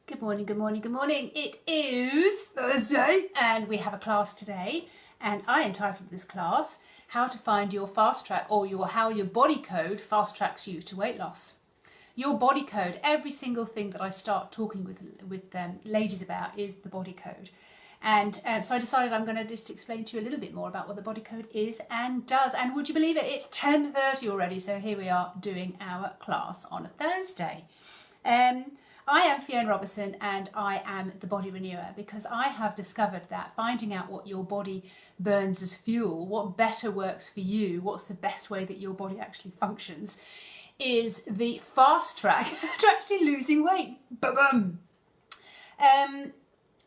Good morning, good morning, good morning. It is Thursday and we have a class today, and I entitled this class, How to Find Your Fast Track, or how your body code fast tracks you to weight loss. Your body code, every single thing that I start talking with ladies about is the body code. And so I decided I'm going to just explain to you a little bit more about what the body code is and does. And would you believe it? It's 10:30 already, so here we are doing our class on a Thursday. I am Fiona Robertson and I am the body renewer, because I have discovered that finding out what your body burns as fuel, what better works for you, what's the best way that your body actually functions, is the fast track to actually losing weight. Ba-bum!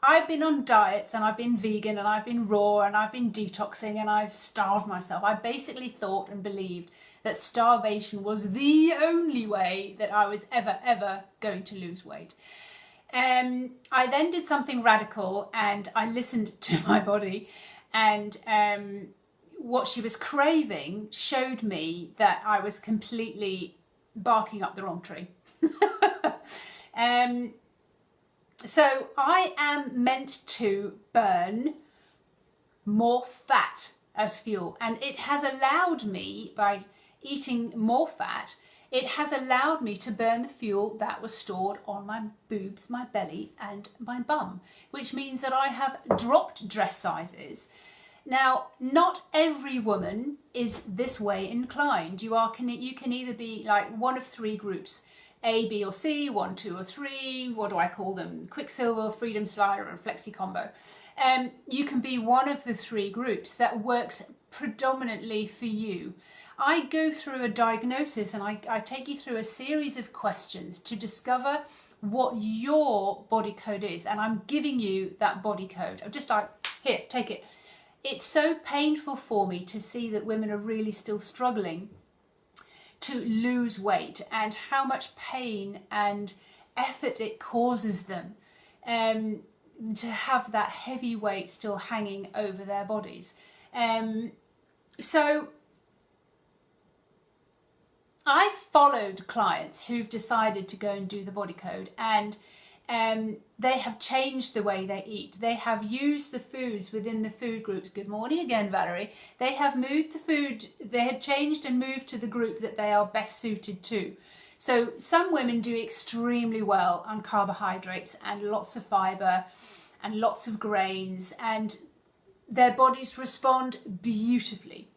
I've been on diets and I've been vegan and I've been raw and I've been detoxing and I've starved myself. I basically thought and believed that starvation was the only way that I was ever going to lose weight. I then did something radical and I listened to my body, and what she was craving showed me that I was completely barking up the wrong tree. So I am meant to burn more fat as fuel, and it has allowed me, by eating more fat, it has allowed me to burn the fuel that was stored on my boobs, my belly and my bum, which means that I have dropped dress sizes. Now, not every woman is this way inclined. You can either be like one of three groups: A, B or C, 1, 2 or 3, what do I call them? Quicksilver, Freedom Slider and Flexi Combo. You can be one of the three groups that works predominantly for you. I go through a diagnosis and I take you through a series of questions to discover what your body code is, and I'm giving you that body code. I'm just like, here, take it. It's so painful for me to see that women are really still struggling to lose weight, and how much pain and effort it causes them to have that heavy weight still hanging over their bodies. So I followed clients who've decided to go and do the body code, and they have changed the way they eat. They have used the foods within the food groups. Good morning again, Valerie. They have moved the food, they have changed and moved to the group that they are best suited to. So some women do extremely well on carbohydrates and lots of fibre and lots of grains, and their bodies respond beautifully.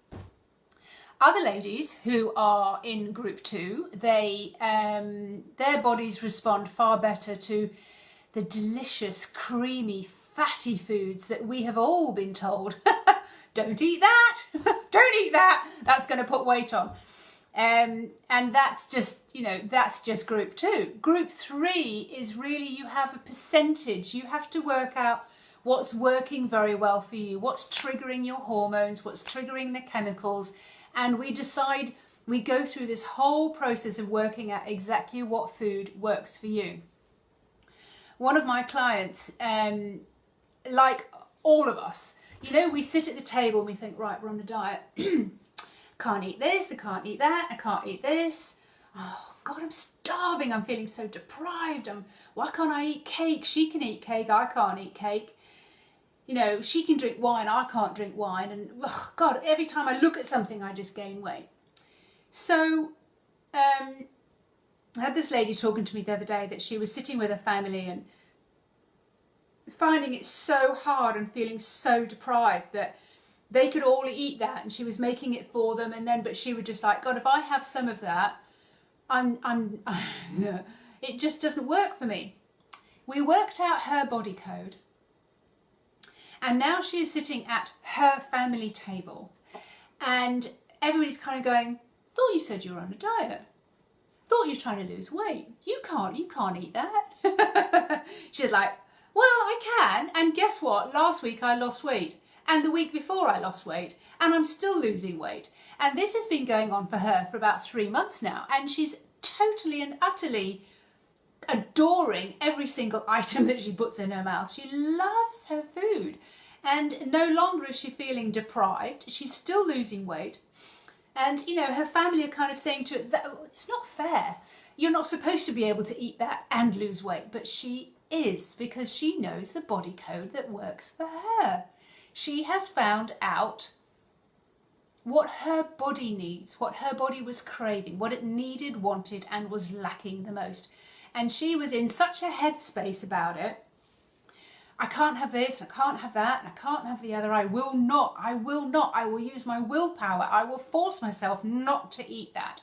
Other ladies who are in group 2, their bodies respond far better to the delicious, creamy, fatty foods that we have all been told, don't eat that, don't eat that, that's going to put weight on. And that's just, that's just group 2. Group 3 is really, you have a percentage. You have to work out what's working very well for you, what's triggering your hormones, what's triggering the chemicals. And we go through this whole process of working out exactly what food works for you. One of my clients, like all of us, we sit at the table and we think, right, we're on a diet. Can't eat this, I can't eat that, I can't eat this. Oh God, I'm starving, I'm feeling so deprived. Why can't I eat cake? She can eat cake, I can't eat cake. She can drink wine, I can't drink wine. And oh God, every time I look at something, I just gain weight. So I had this lady talking to me the other day that she was sitting with her family and finding it so hard and feeling so deprived that they could all eat that, and she was making it for them, but she would just like, God, if I have some of that, it just doesn't work for me. We worked out her body code, and now she is sitting at her family table, and everybody's kind of going, thought you said you were on a diet. Thought you're trying to lose weight. You can't eat that. She's like, well, I can, and guess what? Last week I lost weight, and the week before I lost weight, and I'm still losing weight. And this has been going on for her for about 3 months now, and she's totally and utterly adoring every single item that she puts in her mouth. She loves her food, and no longer is she feeling deprived. She's still losing weight, and her family are kind of saying to her that it's not fair. You're not supposed to be able to eat that and lose weight, but she is because she knows the body code that works for her. She has found out what her body needs, what her body was craving, what it needed, wanted, and was lacking the most. And she was in such a headspace about it. I can't have this, I can't have that, and I can't have the other. I will not, I will use my willpower. I will force myself not to eat that.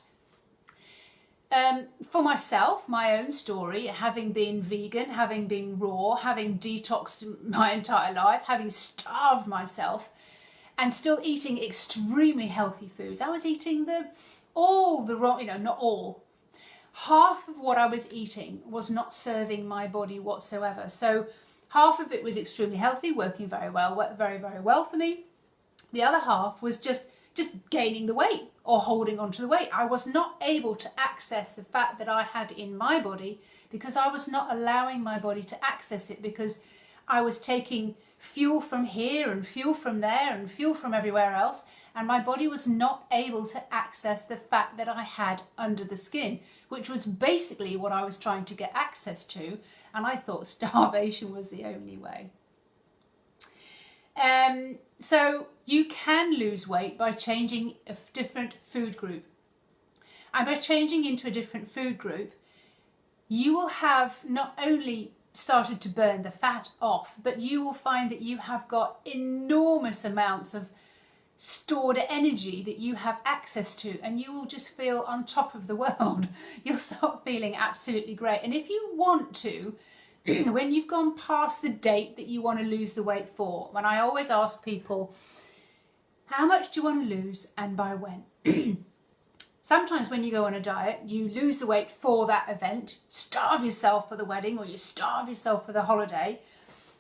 For myself, my own story, having been vegan, having been raw, having detoxed my entire life, having starved myself, and still eating extremely healthy foods. I was eating all the wrong, not all. Half of what I was eating was not serving my body whatsoever. So half of it was extremely healthy, working very well, very, very well for me. The other half was just gaining the weight or holding on to the weight. I was not able to access the fat that I had in my body because I was not allowing my body to access it, because I was taking fuel from here and fuel from there and fuel from everywhere else, and my body was not able to access the fat that I had under the skin, which was basically what I was trying to get access to, and I thought starvation was the only way. So you can lose weight by changing a different food group. And by changing into a different food group, you will have not only started to burn the fat off, but you will find that you have got enormous amounts of stored energy that you have access to, and you will just feel on top of the world. You'll start feeling absolutely great. And if you want to, when you've gone past the date that you want to lose the weight for, when I always ask people, how much do you want to lose and by when? Sometimes when you go on a diet, you lose the weight for that event, starve yourself for the wedding, or you starve yourself for the holiday,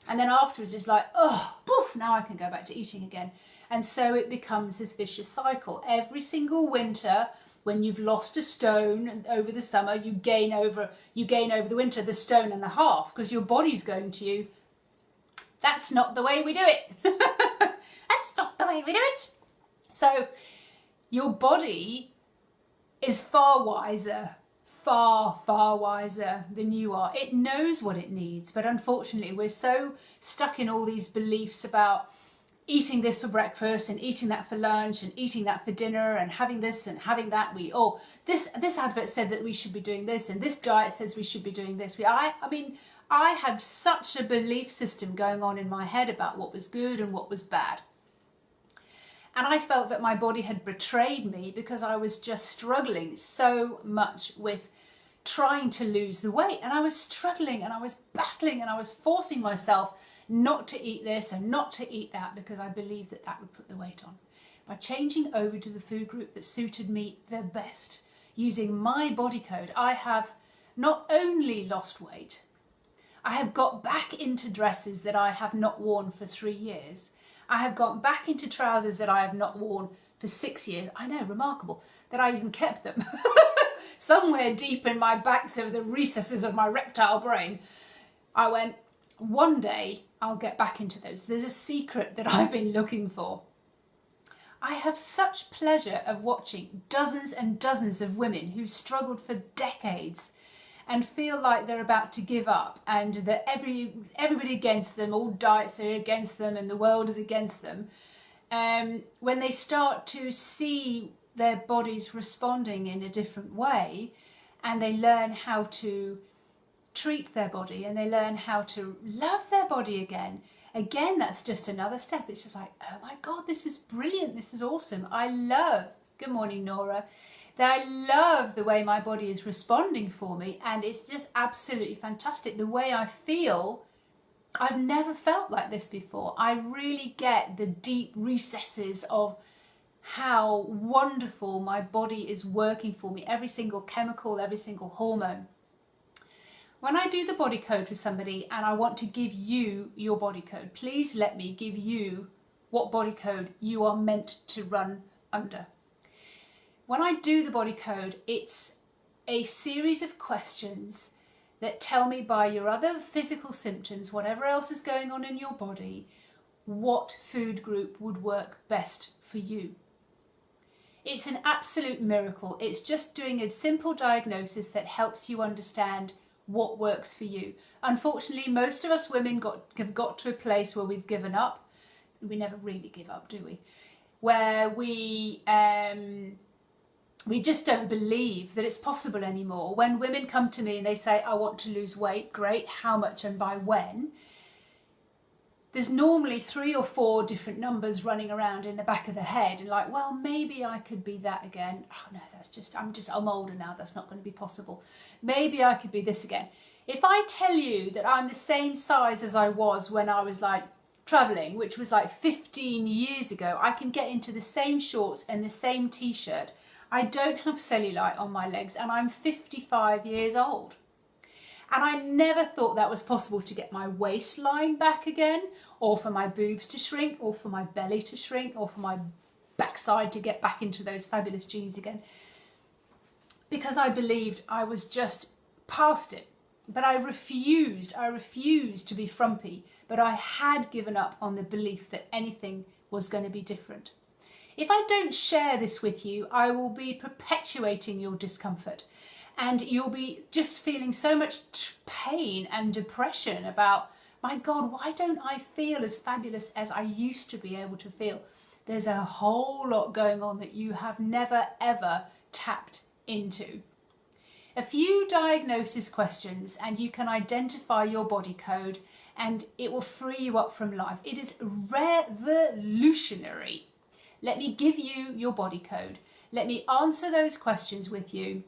and then afterwards it's like, oh, poof, now I can go back to eating again. And so it becomes this vicious cycle. Every single winter, when you've lost a stone over the summer, you gain over the winter the stone and a half, because your body's going to you, that's not the way we do it. That's not the way we do it. So your body is far wiser, far wiser than you are. It knows what it needs, but unfortunately we're so stuck in all these beliefs about eating this for breakfast and eating that for lunch and eating that for dinner and having this and having that. This advert said that we should be doing this, and this diet says we should be doing this. I had such a belief system going on in my head about what was good and what was bad. And I felt that my body had betrayed me because I was just struggling so much with trying to lose the weight. And I was struggling and I was battling and I was forcing myself not to eat this and not to eat that because I believed that that would put the weight on. By changing over to the food group that suited me the best, using my body code, I have not only lost weight, I have got back into dresses that I have not worn for 3 years. I have got back into trousers that I have not worn for 6 years. I know, remarkable, that I even kept them. Somewhere deep in my backs of the recesses of my reptile brain, I went, one day I'll get back into those. There's a secret that I've been looking for. I have such pleasure of watching dozens and dozens of women who struggled for decades and feel like they're about to give up, and that everybody against them, all diets are against them and the world is against them. When they start to see their bodies responding in a different way, and they learn how to treat their body and they learn how to love their body again, that's just another step. It's just like, oh my God, this is brilliant. This is awesome. Good morning, Nora. That I love the way my body is responding for me, and it's just absolutely fantastic. The way I feel, I've never felt like this before. I really get the deep recesses of how wonderful my body is working for me. Every single chemical, every single hormone. When I do the body code for somebody and I want to give you your body code, please let me give you what body code you are meant to run under. When I do the body code, it's a series of questions that tell me by your other physical symptoms, whatever else is going on in your body, what food group would work best for you. It's an absolute miracle. It's just doing a simple diagnosis that helps you understand what works for you. Unfortunately, most of us women have got to a place where we've given up. We never really give up, do we? Where we just don't believe that it's possible anymore. When women come to me and they say, I want to lose weight, great, how much and by when? There's normally 3 or 4 different numbers running around in the back of the head, and like, well, maybe I could be that again. Oh no, I'm older now, that's not going to be possible. Maybe I could be this again. If I tell you that I'm the same size as I was when I was like traveling, which was like 15 years ago, I can get into the same shorts and the same t-shirt. I don't have cellulite on my legs, and I'm 55 years old. And I never thought that was possible to get my waistline back again, or for my boobs to shrink, or for my belly to shrink, or for my backside to get back into those fabulous jeans again. Because I believed I was just past it. But I refused to be frumpy, but I had given up on the belief that anything was going to be different. If I don't share this with you, I will be perpetuating your discomfort. And you'll be just feeling so much pain and depression about, my God, why don't I feel as fabulous as I used to be able to feel? There's a whole lot going on that you have never, ever tapped into. A few diagnosis questions and you can identify your body code, and it will free you up from life. It is revolutionary. Let me give you your body code. Let me answer those questions with you.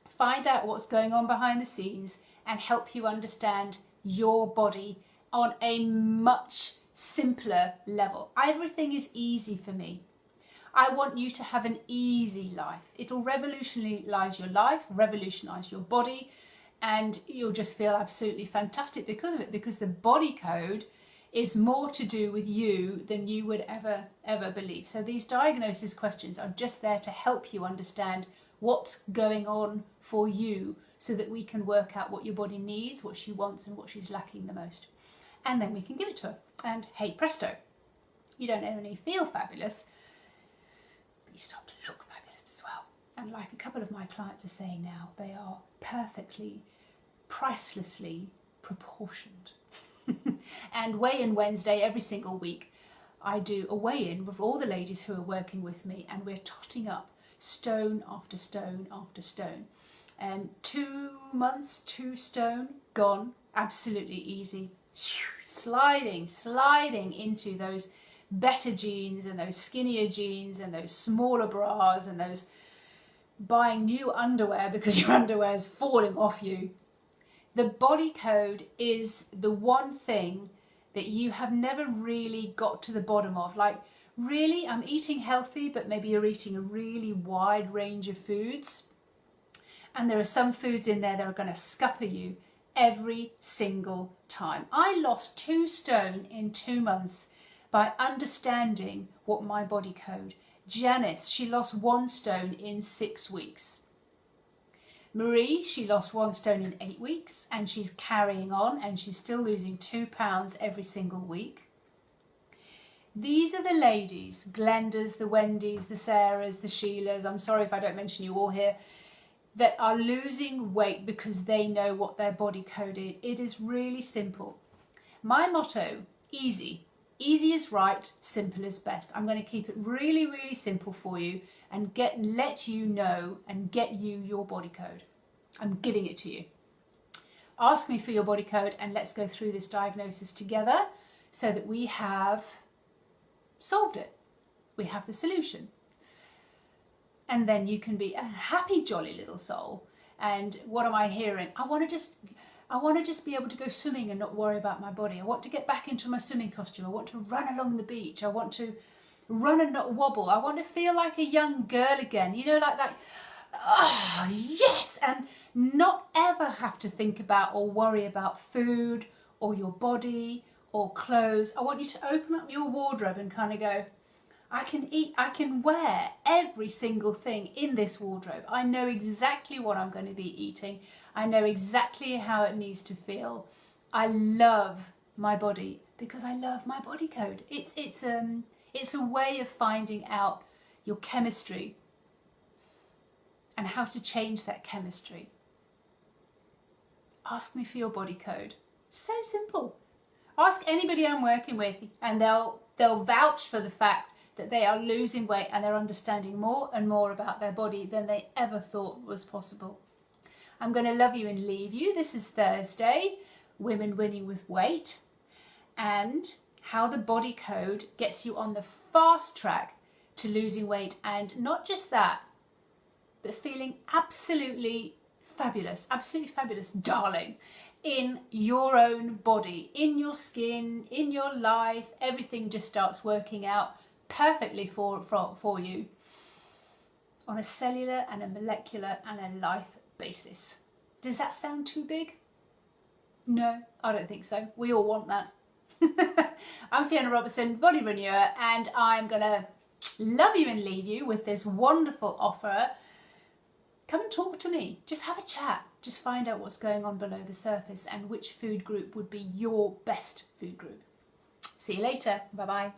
Find out what's going on behind the scenes and help you understand your body on a much simpler level. Everything is easy for me. I want you to have an easy life. It'll revolutionize your life, revolutionize your body, and you'll just feel absolutely fantastic because of it, because the body code is more to do with you than you would ever believe. So these diagnosis questions are just there to help you understand what's going on for you, so that we can work out what your body needs, what she wants, and what she's lacking the most. And then we can give it to her. And hey presto, you don't only feel fabulous, but you start to look fabulous as well. And like a couple of my clients are saying now, they are perfectly, pricelessly proportioned. And weigh-in Wednesday every single week, I do a weigh-in with all the ladies who are working with me, and we're totting up stone after stone after stone. 2 months, 2 stone gone, absolutely easy. Sliding into those better jeans and those skinnier jeans and those smaller bras and those buying new underwear because your underwear is falling off you. The body code is the one thing that you have never really got to the bottom of. Like, really, I'm eating healthy, but maybe you're eating a really wide range of foods. And there are some foods in there that are going to scupper you every single time. I lost 2 stone in 2 months by understanding what my body code. Janice, she lost 1 stone in 6 weeks. Marie, she lost 1 stone in 8 weeks, and she's carrying on, and she's still losing 2 pounds every single week. These are the ladies, Glendas, the Wendys, the Sarahs, the Sheilas, I'm sorry if I don't mention you all here, that are losing weight because they know what their body code is. It is really simple. My motto, easy. Easy is right, simple is best. I'm going to keep it really, really simple for you and let you know and get you your body code. I'm giving it to you. Ask me for your body code and let's go through this diagnosis together so that we have solved it. We have the solution. And then you can be a happy, jolly little soul. And what am I hearing? I want to just be able to go swimming and not worry about my body. I want to get back into my swimming costume. I want to run along the beach. I want to run and not wobble. I want to feel like a young girl again. You know, like that. Oh, yes. And not ever have to think about or worry about food or your body or clothes. I want you to open up your wardrobe and kind of go, I can eat, I can wear every single thing in this wardrobe. I know exactly what I'm going to be eating. I know exactly how it needs to feel. I love my body because I love my body code. It's a way of finding out your chemistry and how to change that chemistry. ask me for your body code. So simple. Ask anybody I'm working with and they'll vouch for the fact that they are losing weight and they're understanding more and more about their body than they ever thought was possible. I'm going to love you and leave you. This is Thursday, Women Winning with Weight, and how the body code gets you on the fast track to losing weight, and not just that, but feeling absolutely fabulous, darling, in your own body, in your skin, in your life. Everything just starts working out perfectly for you on a cellular and a molecular and a life basis. Does that sound too big? No, I don't think so. We all want that. I'm Fiona Robertson, Body Renewer, and I'm gonna love you and leave you with this wonderful offer. Come and talk to me. Just have a chat. Just find out what's going on below the surface and which food group would be your best food group. See you later. Bye-bye.